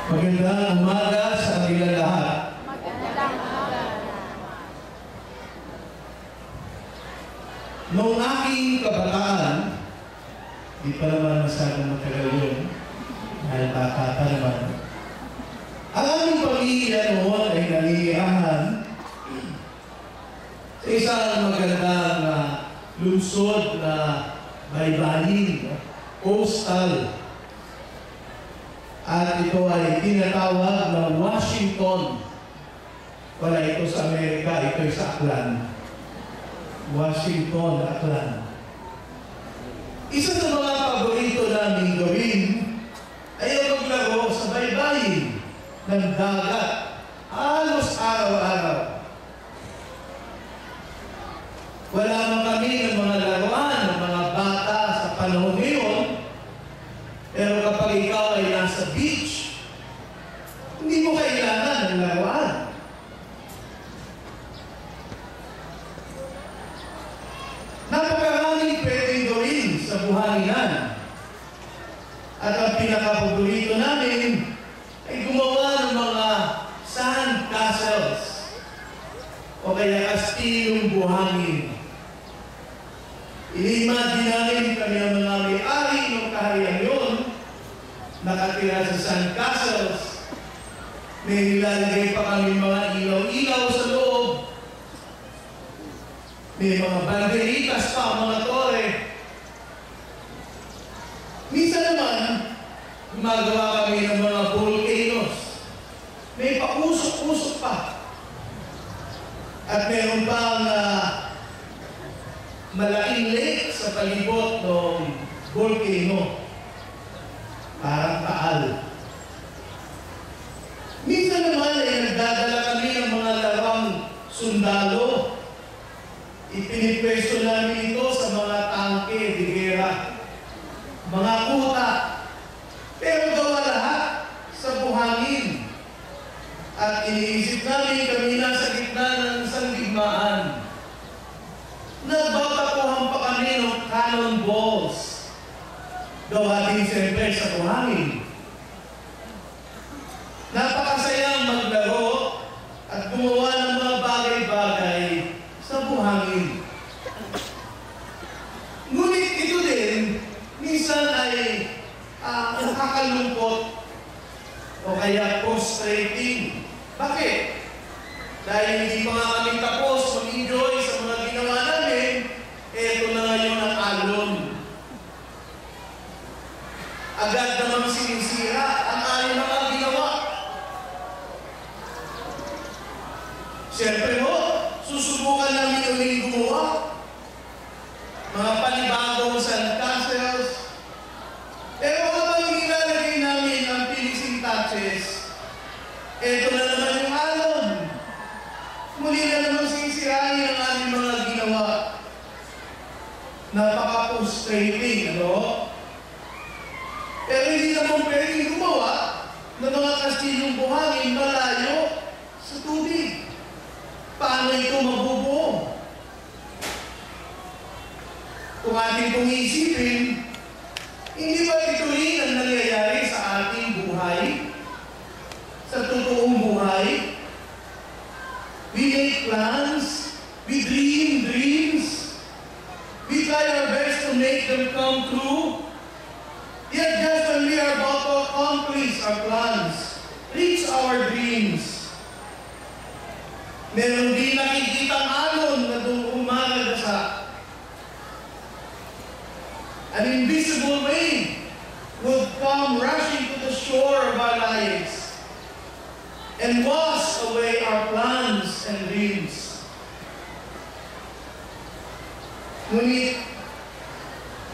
Magandang umaga sa kanila lahat. Magandang umaga. Noong aking kabataan, di pa naman masyadong matagal yun, dahil bata pa naman, ang aming pamilya noon ay nanirahan sa isang magandang lungsod na baybayin, coastal. At ito ay tinatawag na Washington. Wala ito sa Amerika, ito ay sa Aklan. Washington, Aklan. Isa sa mga paborito namin gawin ay ang maglaro sa baybayin ng dagat. Halos araw-araw. Wala man kami ng mga laruan ng mga bata sa panahon ngayon. Pero kapag ikaw ay nasa beach, hindi mo kailangan ng laruan. Napakaraming pwedeng gawin sa buhanginan. At ang pinakapaborito namin ay gumawa ng mga sand castles o kaya kastilyong buhangin. Inimagine namin kami ang mga may-ari ng kaharian yun, nakatira sa sand castles. May nilalagay pa kami mga ilaw-ilaw sa loob. May mga banderitas pa, mga tore. Minsan naman, gumagawa kami ng mga volcanoes. May pausok-usok pa. At meron pang malaking lake sa palibot ng volcano. Parang taal. Minsan naman ay nagdadala kami ng mga larang sundalo. Ipinipwesto namin ito sa mga tangke, digera, mga kuta. Pero gawa lahat sa buhangin. At iniisip namin kami nasa gitna ng isang digmaan. Nagbabatuhan pa kami ng cannonballs. Gawa din siyempre sa buhangin. Napakasayang maglaro at gumawa ng mga bagay-bagay sa buhangin. Ngunit ito din, minsan ay nakakalungkot o kaya frustrating. Bakit? Dahil hindi pa nga kami tapos mag-enjoy sa mga ginawa namin, eto na ngayon ang alon. Agad naman sinisira ang aming mga ginawa. Siyempre mo, susubukan namin ulit gumawa. Mga panibagong sand castles. Pero habang ilalagay namin ang finishing touches, eto na naman yung alon. Muli na naman sisirain ang aming mga ginawa. Napaka-frustrating, ano? Pero hindi naman pwedeng gumawa ng mga kastilyong buhangin malayo sa tubig. Paano ito mabubuo? Kung ating pong isipin, hindi ba ito rin ang nangyayari sa ating buhay? Sa totoong buhay? We make plans, we dream dreams, we try our best to make them come true. Yet just when we are about to accomplish our plans, reach our dreams, meron din nakikitang alon na doon umagalasa. An invisible wave would come rushing to the shore of our lives and wash away our plans and dreams. Ngunit,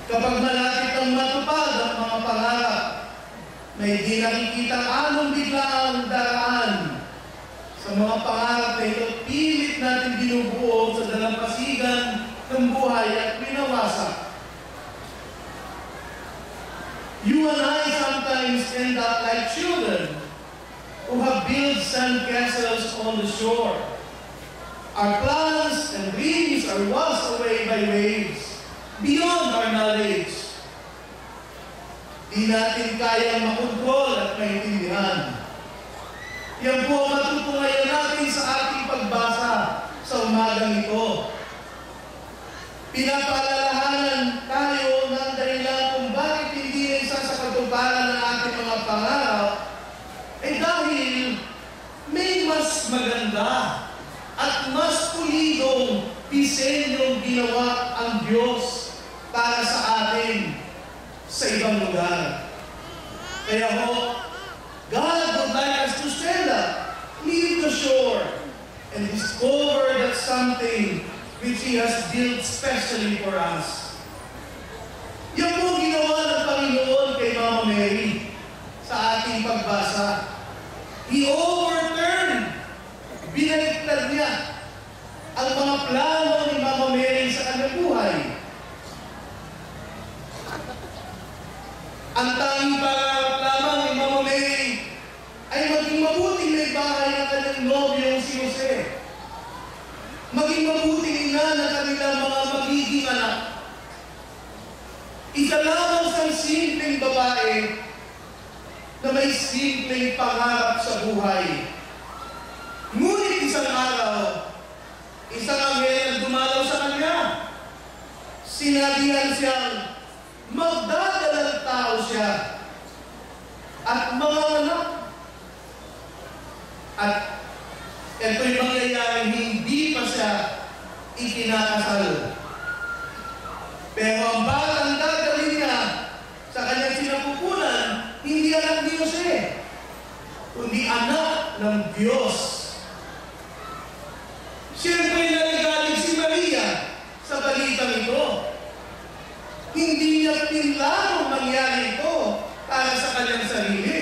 kapag malapit ang matupad ang mga pangarap, may di nakikitang anong biglaang daraan sa mga pangarap na ito, pilit natin binubuo sa dalampasigan ng buhay at pinawasak. You and I sometimes end up like children who have built sand castles on the shore. Our plans and dreams are washed away by waves beyond our knowledge. Di natin kayang makontrol at maintindihan. balitang ito. Pinapaalalahanan tayo ng dahilan kung bakit hindi na isa sa katuparan ng ating mga pangarap dahil may mas maganda at mas pulidong disenyong ginawa ang Diyos para sa atin sa ibang lugar. Kaya ho, God would like us to stand up, leave the shore, and discover that something which He has built specially for us. Yan po ginawa ng Panginoon kay Mama Mary sa ating pagbasa. He overturned, binaliktad niya ang mga plano ni Mama Mary sa kanyang buhay. Ang tanging pangarap lamang ni Mama Mary ay maging mabuting may bahay ng kanyang nobyong si Jose. Maging mabuting ina ng kanilang mga magiging anak. Isa lamang sa simpleng babae na may simpleng pangarap sa buhay. Ngunit isang araw, isang anghel ang dumalaw sa kanya. Sinabihan siyang magdadalang tao siya at mga anak. At ito'y mangyayaring hindi pa siya ikinakasal. Pero ang batang dadalhin niya sa kanyang sinapupunan, hindi anak ni Jose, kundi anak ng Diyos. Siyempre naligalig si Maria sa balitang ito. Hindi niya pinlanong mangyari ito para sa kanyang sarili.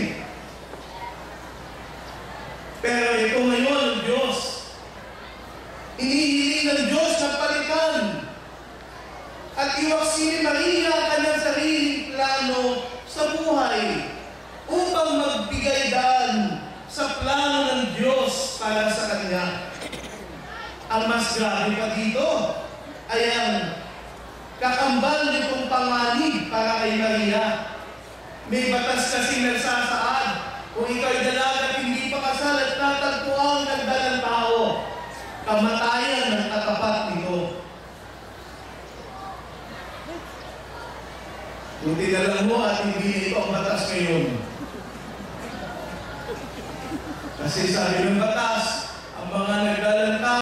Pero ito ngayon ang Diyos. Inihiling ng Diyos na palitan at iwaksi ni Maria ang kanyang sariling plano sa buhay upang magbigay daan sa plano ng Diyos para sa kanya. Ang mas grabe pa dito ay ang kakambal nitong panganib para kay Maria. May batas kasi nagsasaad kung ikaw'y dalaga at hindi pa kasal at tatagpuan ng dalang tao, kamatayan ng katapat nito. Buti na lang mo at hindi ito ang batas ngayon. Kasi sabi ng batas, ang mga nagdalang tao